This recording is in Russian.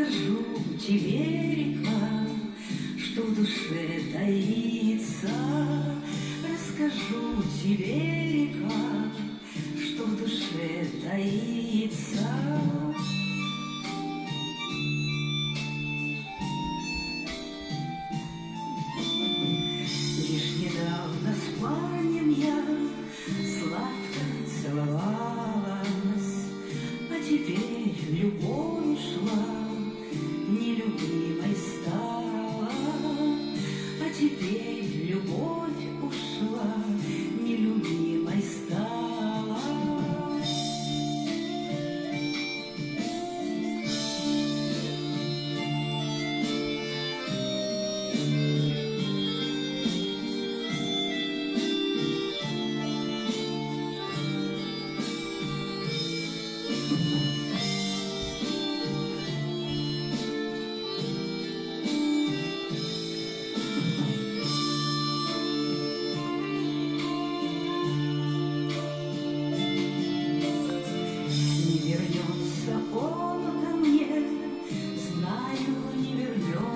Расскажу тебе, река, что в душе таится. Расскажу тебе, река, что в душе таится. Лишь недавно с парнем я сладко целовалась, а теперь в любовь ушла, нелюбимой стала, а теперь в любовь ушла.